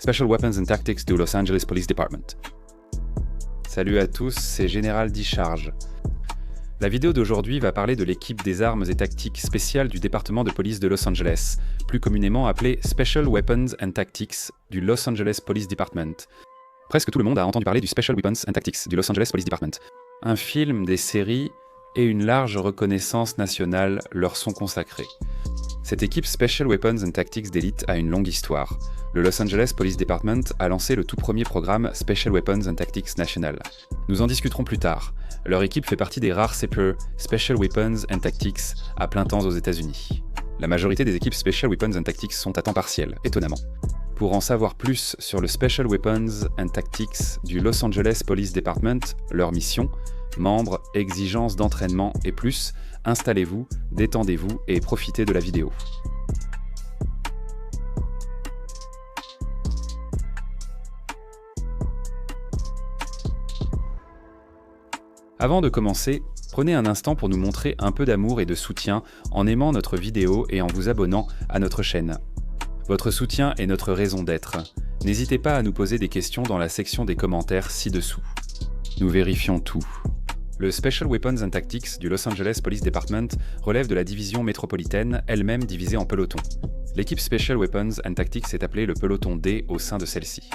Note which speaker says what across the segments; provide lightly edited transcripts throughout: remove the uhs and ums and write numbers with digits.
Speaker 1: Special Weapons and Tactics du Los Angeles Police Department. Salut à tous, c'est Général Dicharge. La vidéo d'aujourd'hui va parler de l'équipe des armes et tactiques spéciales du département de police de Los Angeles, plus communément appelée Special Weapons and Tactics du Los Angeles Police Department. Presque tout le monde a entendu parler du Special Weapons and Tactics du Los Angeles Police Department. Un film, des séries et une large reconnaissance nationale leur sont consacrés. Cette équipe Special Weapons and Tactics d'élite a une longue histoire. Le Los Angeles Police Department a lancé le tout premier programme Special Weapons and Tactics National. Nous en discuterons plus tard. Leur équipe fait partie des rares CPE, Special Weapons and Tactics, à plein temps aux États-Unis. La majorité des équipes Special Weapons and Tactics sont à temps partiel, étonnamment. Pour en savoir plus sur le Special Weapons and Tactics du Los Angeles Police Department, leur mission, membres, exigences d'entraînement et plus, installez-vous, détendez-vous et profitez de la vidéo. Avant de commencer, prenez un instant pour nous montrer un peu d'amour et de soutien en aimant notre vidéo et en vous abonnant à notre chaîne. Votre soutien est notre raison d'être. N'hésitez pas à nous poser des questions dans la section des commentaires ci-dessous. Nous vérifions tout. Le Special Weapons and Tactics du Los Angeles Police Department relève de la division métropolitaine, elle-même divisée en pelotons. L'équipe Special Weapons and Tactics est appelée le peloton D au sein de celle-ci.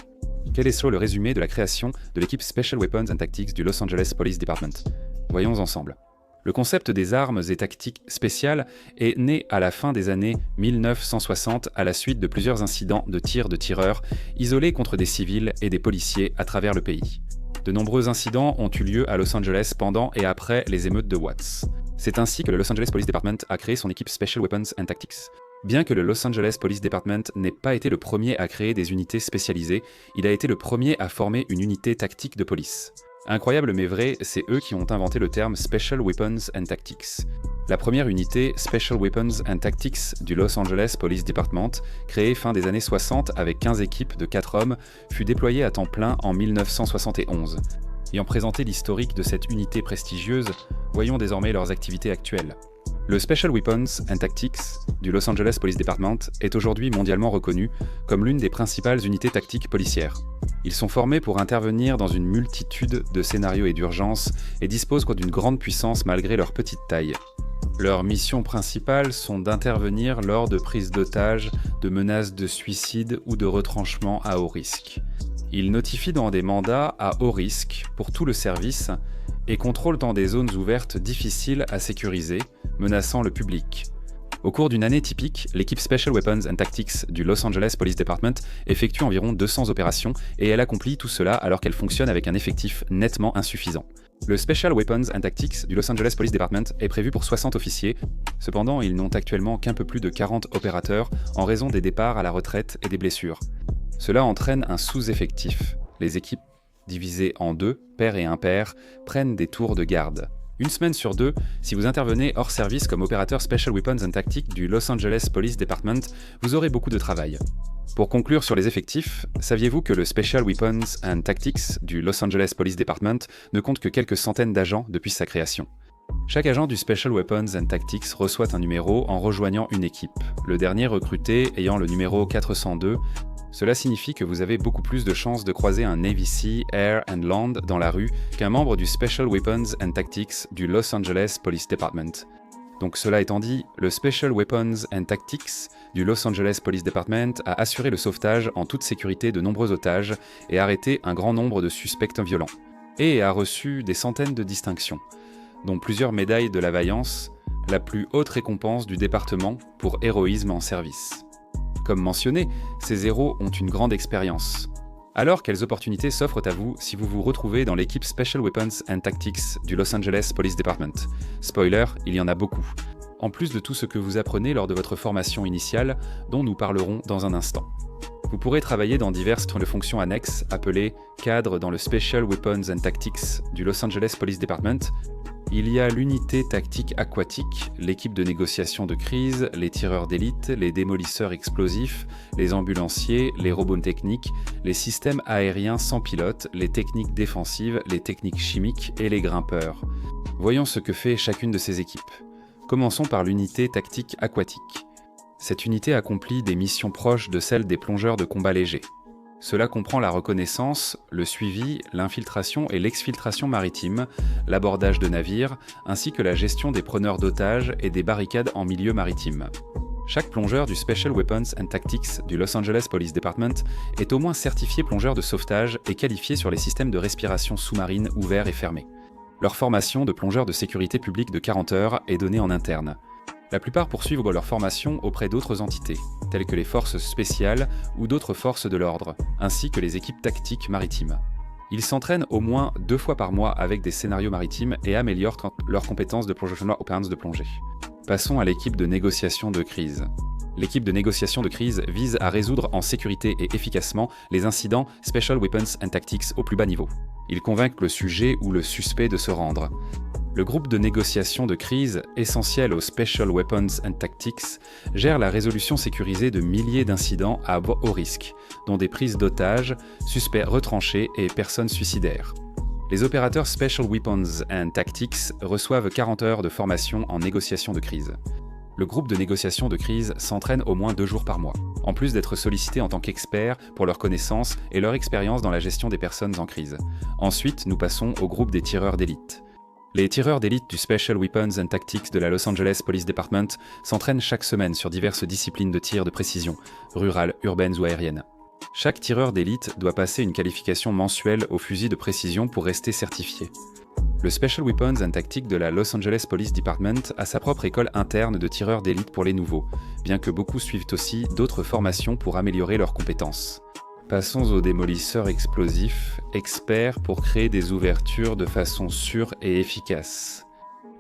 Speaker 1: Quel est le résumé de la création de l'équipe Special Weapons and Tactics du Los Angeles Police Department? Voyons ensemble. Le concept des armes et tactiques spéciales est né à la fin des années 1960 à la suite de plusieurs incidents de tir de tireurs isolés contre des civils et des policiers à travers le pays. De nombreux incidents ont eu lieu à Los Angeles pendant et après les émeutes de Watts. C'est ainsi que le Los Angeles Police Department a créé son équipe Special Weapons and Tactics. Bien que le Los Angeles Police Department n'ait pas été le premier à créer des unités spécialisées, il a été le premier à former une unité tactique de police. Incroyable mais vrai, c'est eux qui ont inventé le terme Special Weapons and Tactics. La première unité Special Weapons and Tactics du Los Angeles Police Department, créée fin des années 60 avec 15 équipes de 4 hommes, fut déployée à temps plein en 1971. Ayant présenté l'historique de cette unité prestigieuse, voyons désormais leurs activités actuelles. Le Special Weapons and Tactics du Los Angeles Police Department est aujourd'hui mondialement reconnu comme l'une des principales unités tactiques policières. Ils sont formés pour intervenir dans une multitude de scénarios et d'urgences et disposent d'une grande puissance malgré leur petite taille. Leurs missions principales sont d'intervenir lors de prises d'otages, de menaces de suicide ou de retranchements à haut risque. Ils notifient dans des mandats à haut risque pour tout le service et contrôlent dans des zones ouvertes difficiles à sécuriser, menaçant le public. Au cours d'une année typique, l'équipe Special Weapons and Tactics du Los Angeles Police Department effectue environ 200 opérations et elle accomplit tout cela alors qu'elle fonctionne avec un effectif nettement insuffisant. Le Special Weapons and Tactics du Los Angeles Police Department est prévu pour 60 officiers, cependant ils n'ont actuellement qu'un peu plus de 40 opérateurs en raison des départs à la retraite et des blessures. Cela entraîne un sous-effectif. Les équipes divisées en deux, pair et impair, prennent des tours de garde. Une semaine sur deux, si vous intervenez hors service comme opérateur Special Weapons and Tactics du Los Angeles Police Department, vous aurez beaucoup de travail. Pour conclure sur les effectifs, saviez-vous que le Special Weapons and Tactics du Los Angeles Police Department ne compte que quelques centaines d'agents depuis sa création? Chaque agent du Special Weapons and Tactics reçoit un numéro en rejoignant une équipe, le dernier recruté ayant le numéro 402. Cela signifie que vous avez beaucoup plus de chances de croiser un Navy Sea, Air and Land dans la rue qu'un membre du Special Weapons and Tactics du Los Angeles Police Department. Donc cela étant dit, le Special Weapons and Tactics du Los Angeles Police Department a assuré le sauvetage en toute sécurité de nombreux otages et arrêté un grand nombre de suspects violents. Et a reçu des centaines de distinctions, dont plusieurs médailles de la vaillance, la plus haute récompense du département pour héroïsme en service. Comme mentionné, ces héros ont une grande expérience. Alors, quelles opportunités s'offrent à vous si vous vous retrouvez dans l'équipe Special Weapons and Tactics du Los Angeles Police Department? Spoiler, il y en a beaucoup. En plus de tout ce que vous apprenez lors de votre formation initiale, dont nous parlerons dans un instant. Vous pourrez travailler dans diverses fonctions annexes appelées cadres dans le Special Weapons and Tactics du Los Angeles Police Department. Il y a l'unité tactique aquatique, l'équipe de négociation de crise, les tireurs d'élite, les démolisseurs explosifs, les ambulanciers, les robots techniques, les systèmes aériens sans pilote, les techniques défensives, les techniques chimiques et les grimpeurs. Voyons ce que fait chacune de ces équipes. Commençons par l'unité tactique aquatique. Cette unité accomplit des missions proches de celles des plongeurs de combat légers. Cela comprend la reconnaissance, le suivi, l'infiltration et l'exfiltration maritime, l'abordage de navires, ainsi que la gestion des preneurs d'otages et des barricades en milieu maritime. Chaque plongeur du Special Weapons and Tactics du Los Angeles Police Department est au moins certifié plongeur de sauvetage et qualifié sur les systèmes de respiration sous-marine ouverts et fermés. Leur formation de plongeur de sécurité publique de 40 heures est donnée en interne. La plupart poursuivent leur formation auprès d'autres entités, telles que les forces spéciales ou d'autres forces de l'ordre, ainsi que les équipes tactiques maritimes. Ils s'entraînent au moins 2 fois par mois avec des scénarios maritimes et améliorent leurs compétences de professional openers de plongée. Passons à l'équipe de négociation de crise. L'équipe de négociation de crise vise à résoudre en sécurité et efficacement les incidents Special Weapons and Tactics au plus bas niveau. Ils convainquent le sujet ou le suspect de se rendre. Le groupe de négociation de crise, essentiel aux Special Weapons and Tactics, gère la résolution sécurisée de milliers d'incidents à haut risque, dont des prises d'otages, suspects retranchés et personnes suicidaires. Les opérateurs Special Weapons and Tactics reçoivent 40 heures de formation en négociation de crise. Le groupe de négociation de crise s'entraîne au moins 2 jours par mois, en plus d'être sollicité en tant qu'experts pour leurs connaissances et leur expérience dans la gestion des personnes en crise. Ensuite, nous passons au groupe des tireurs d'élite. Les tireurs d'élite du Special Weapons and Tactics de la Los Angeles Police Department s'entraînent chaque semaine sur diverses disciplines de tir de précision, rurales, urbaines ou aériennes. Chaque tireur d'élite doit passer une qualification mensuelle au fusil de précision pour rester certifié. Le Special Weapons and Tactics de la Los Angeles Police Department a sa propre école interne de tireurs d'élite pour les nouveaux, bien que beaucoup suivent aussi d'autres formations pour améliorer leurs compétences. Passons aux démolisseurs explosifs, experts pour créer des ouvertures de façon sûre et efficace.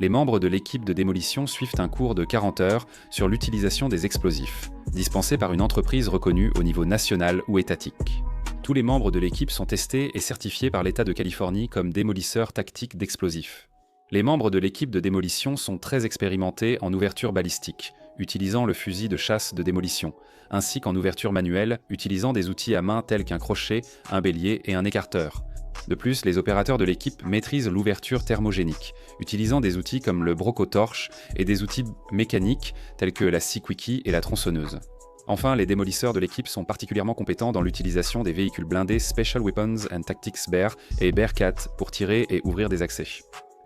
Speaker 1: Les membres de l'équipe de démolition suivent un cours de 40 heures sur l'utilisation des explosifs, dispensé par une entreprise reconnue au niveau national ou étatique. Tous les membres de l'équipe sont testés et certifiés par l'État de Californie comme démolisseurs tactiques d'explosifs. Les membres de l'équipe de démolition sont très expérimentés en ouverture balistique, utilisant le fusil de chasse de démolition, ainsi qu'en ouverture manuelle, utilisant des outils à main tels qu'un crochet, un bélier et un écarteur. De plus, les opérateurs de l'équipe maîtrisent l'ouverture thermogénique, utilisant des outils comme le broc-aux-torches et des outils mécaniques tels que la scie quickie et la tronçonneuse. Enfin, les démolisseurs de l'équipe sont particulièrement compétents dans l'utilisation des véhicules blindés Special Weapons and Tactics Bear et Bearcat pour tirer et ouvrir des accès.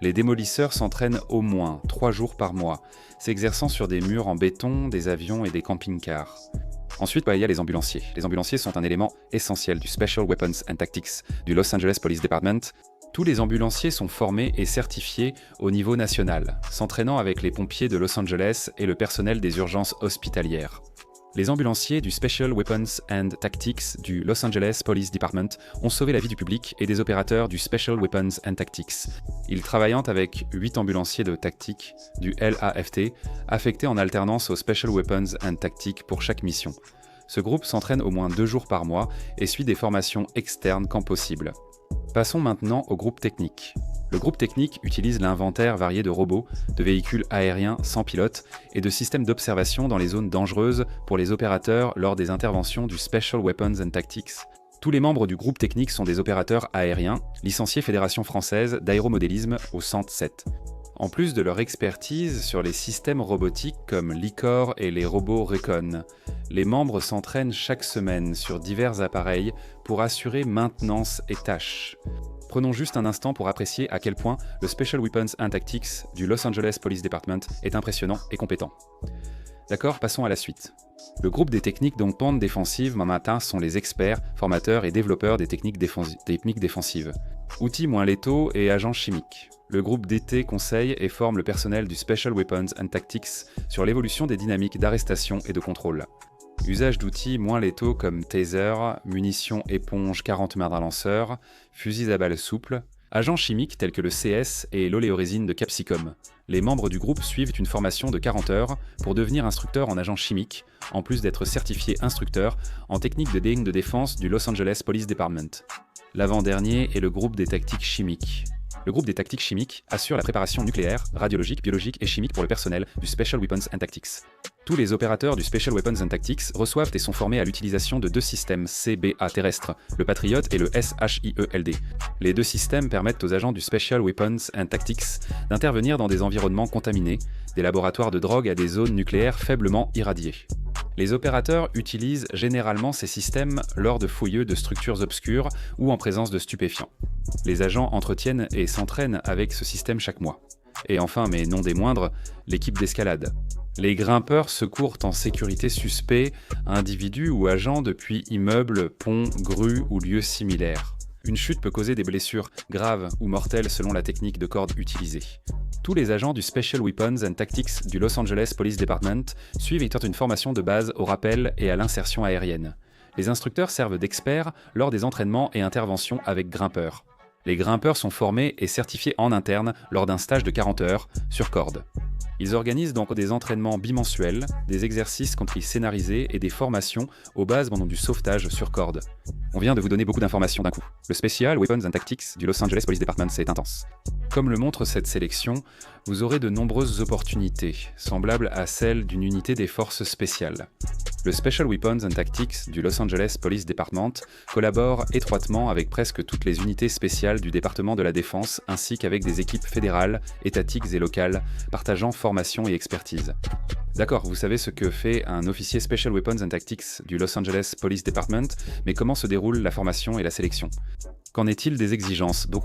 Speaker 1: Les démolisseurs s'entraînent au moins 3 jours par mois, s'exerçant sur des murs en béton, des avions et des camping-cars. Ensuite, il y a les ambulanciers. Les ambulanciers sont un élément essentiel du Special Weapons and Tactics du Los Angeles Police Department. Tous les ambulanciers sont formés et certifiés au niveau national, s'entraînant avec les pompiers de Los Angeles et le personnel des urgences hospitalières. Les ambulanciers du Special Weapons and Tactics du Los Angeles Police Department ont sauvé la vie du public et des opérateurs du Special Weapons and Tactics. Ils travaillant avec 8 ambulanciers de tactique du LAFT, affectés en alternance au Special Weapons and Tactics pour chaque mission. Ce groupe s'entraîne au moins 2 jours par mois et suit des formations externes quand possible. Passons maintenant au groupe technique. Le groupe technique utilise l'inventaire varié de robots, de véhicules aériens sans pilote et de systèmes d'observation dans les zones dangereuses pour les opérateurs lors des interventions du Special Weapons and Tactics. Tous les membres du groupe technique sont des opérateurs aériens, licenciés Fédération française d'aéromodélisme au Centre 7. En plus de leur expertise sur les systèmes robotiques comme l'ICOR et les robots Recon, les membres s'entraînent chaque semaine sur divers appareils pour assurer maintenance et tâches. Prenons juste un instant pour apprécier à quel point le Special Weapons and Tactics du Los Angeles Police Department est impressionnant et compétent. D'accord, passons à la suite. Le groupe des techniques pente défensive matin sont les experts, formateurs et développeurs des techniques défensives. Outils moins létaux et agents chimiques. Le groupe DT conseille et forme le personnel du Special Weapons and Tactics sur l'évolution des dynamiques d'arrestation et de contrôle. Usage d'outils moins létaux comme taser, munitions éponge 40 mètres à lanceur, fusils à balles souples, agents chimiques tels que le CS et l'oléorésine de Capsicum. Les membres du groupe suivent une formation de 40 heures pour devenir instructeurs en agents chimiques, en plus d'être certifiés instructeurs en technique de ligne de défense du Los Angeles Police Department. L'avant-dernier est le groupe des tactiques chimiques. Le groupe des tactiques chimiques assure la préparation nucléaire, radiologique, biologique et chimique pour le personnel du Special Weapons and Tactics. Tous les opérateurs du Special Weapons and Tactics reçoivent et sont formés à l'utilisation de deux systèmes CBA terrestres, le Patriot et le SHIELD. Les deux systèmes permettent aux agents du Special Weapons and Tactics d'intervenir dans des environnements contaminés, des laboratoires de drogue à des zones nucléaires faiblement irradiées. Les opérateurs utilisent généralement ces systèmes lors de fouilles de structures obscures ou en présence de stupéfiants. Les agents entretiennent et s'entraînent avec ce système chaque mois. Et enfin, mais non des moindres, l'équipe d'escalade. Les grimpeurs secourent en sécurité suspects, individus ou agents depuis immeubles, ponts, grues ou lieux similaires. Une chute peut causer des blessures graves ou mortelles selon la technique de corde utilisée. Tous les agents du Special Weapons and Tactics du Los Angeles Police Department suivent une formation de base au rappel et à l'insertion aérienne. Les instructeurs servent d'experts lors des entraînements et interventions avec grimpeurs. Les grimpeurs sont formés et certifiés en interne lors d'un stage de 40 heures sur corde. Ils organisent donc des entraînements bimensuels, des exercices compris scénarisés et des formations aux bases pendant du sauvetage sur corde. On vient de vous donner beaucoup d'informations d'un coup. Le Special Weapons and Tactics du Los Angeles Police Department, c'est intense. Comme le montre cette sélection, vous aurez de nombreuses opportunités, semblables à celles d'une unité des forces spéciales. Le Special Weapons and Tactics du Los Angeles Police Department collabore étroitement avec presque toutes les unités spéciales du département de la Défense ainsi qu'avec des équipes fédérales, étatiques et locales, partageant formation et expertise. D'accord, vous savez ce que fait un officier Special Weapons and Tactics du Los Angeles Police Department, mais comment se déroule la formation et la sélection? Qu'en est-il des exigences? Donc,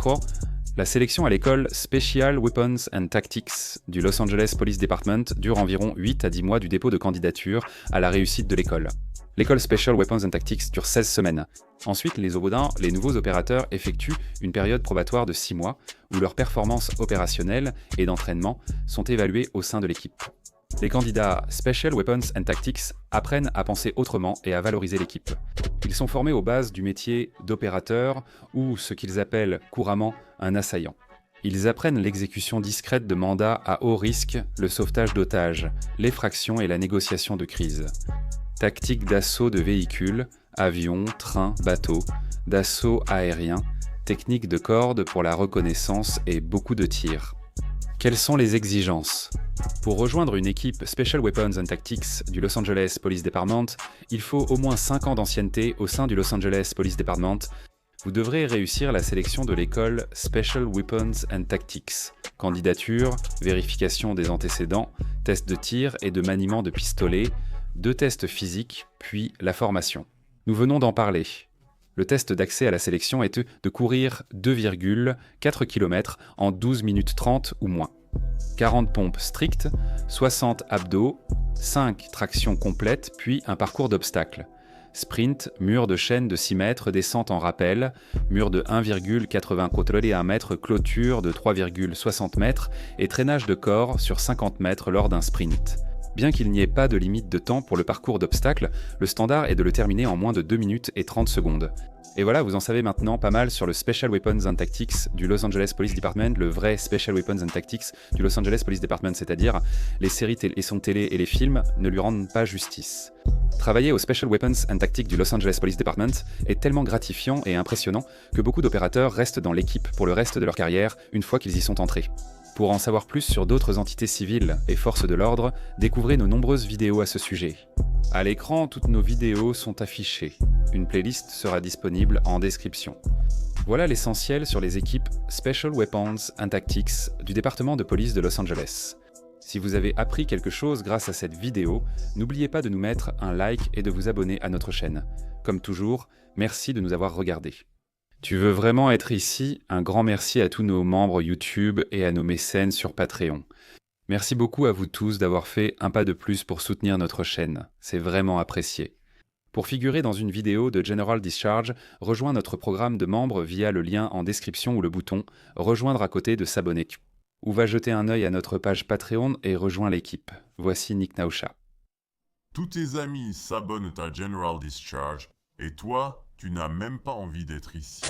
Speaker 1: la sélection à l'école Special Weapons and Tactics du Los Angeles Police Department dure environ 8 à 10 mois du dépôt de candidature à la réussite de l'école. L'école Special Weapons and Tactics dure 16 semaines. Ensuite, les nouveaux opérateurs effectuent une période probatoire de 6 mois où leurs performances opérationnelles et d'entraînement sont évaluées au sein de l'équipe. Les candidats Special Weapons and Tactics apprennent à penser autrement et à valoriser l'équipe. Ils sont formés aux bases du métier d'opérateur ou ce qu'ils appellent couramment un assaillant. Ils apprennent l'exécution discrète de mandats à haut risque, le sauvetage d'otages, l'effraction et la négociation de crise. Tactique d'assaut de véhicules, avions, trains, bateaux, d'assaut aérien, technique de corde pour la reconnaissance et beaucoup de tirs. Quelles sont les exigences? Pour rejoindre une équipe Special Weapons and Tactics du Los Angeles Police Department, il faut au moins 5 ans d'ancienneté au sein du Los Angeles Police Department. Vous devrez réussir la sélection de l'école Special Weapons and Tactics. Candidature, vérification des antécédents, test de tir et de maniement de pistolet, 2 tests physiques, puis la formation. Nous venons d'en parler. Le test d'accès à la sélection est de courir 2,4 km en 12 minutes 30 ou moins. 40 pompes strictes, 60 abdos, 5 tractions complètes, puis un parcours d'obstacles. Sprint, mur de chaîne de 6 mètres, descente en rappel, mur de 1,80 contrôlé à 1 mètre, clôture de 3,60 mètres et traînage de corps sur 50 mètres lors d'un sprint. Bien qu'il n'y ait pas de limite de temps pour le parcours d'obstacles, le standard est de le terminer en moins de 2 minutes et 30 secondes. Et voilà, vous en savez maintenant pas mal sur le Special Weapons and Tactics du Los Angeles Police Department, le vrai Special Weapons and Tactics du Los Angeles Police Department, c'est-à-dire les séries télé et les films ne lui rendent pas justice. Travailler au Special Weapons and Tactics du Los Angeles Police Department est tellement gratifiant et impressionnant que beaucoup d'opérateurs restent dans l'équipe pour le reste de leur carrière une fois qu'ils y sont entrés. Pour en savoir plus sur d'autres entités civiles et forces de l'ordre, découvrez nos nombreuses vidéos à ce sujet. À l'écran, toutes nos vidéos sont affichées. Une playlist sera disponible en description. Voilà l'essentiel sur les équipes Special Weapons and Tactics du département de police de Los Angeles. Si vous avez appris quelque chose grâce à cette vidéo, n'oubliez pas de nous mettre un like et de vous abonner à notre chaîne. Comme toujours, merci de nous avoir regardés. Tu veux vraiment être ici? Un grand merci à tous nos membres YouTube et à nos mécènes sur Patreon. Merci beaucoup à vous tous d'avoir fait un pas de plus pour soutenir notre chaîne. C'est vraiment apprécié. Pour figurer dans une vidéo de General Discharge, rejoins notre programme de membres via le lien en description ou le bouton « Rejoindre » à côté de « S'abonner ». Ou va jeter un œil à notre page Patreon et rejoins l'équipe. Voici Nick Nausha.
Speaker 2: Tous tes amis s'abonnent à General Discharge et toi, tu n'as même pas envie d'être ici.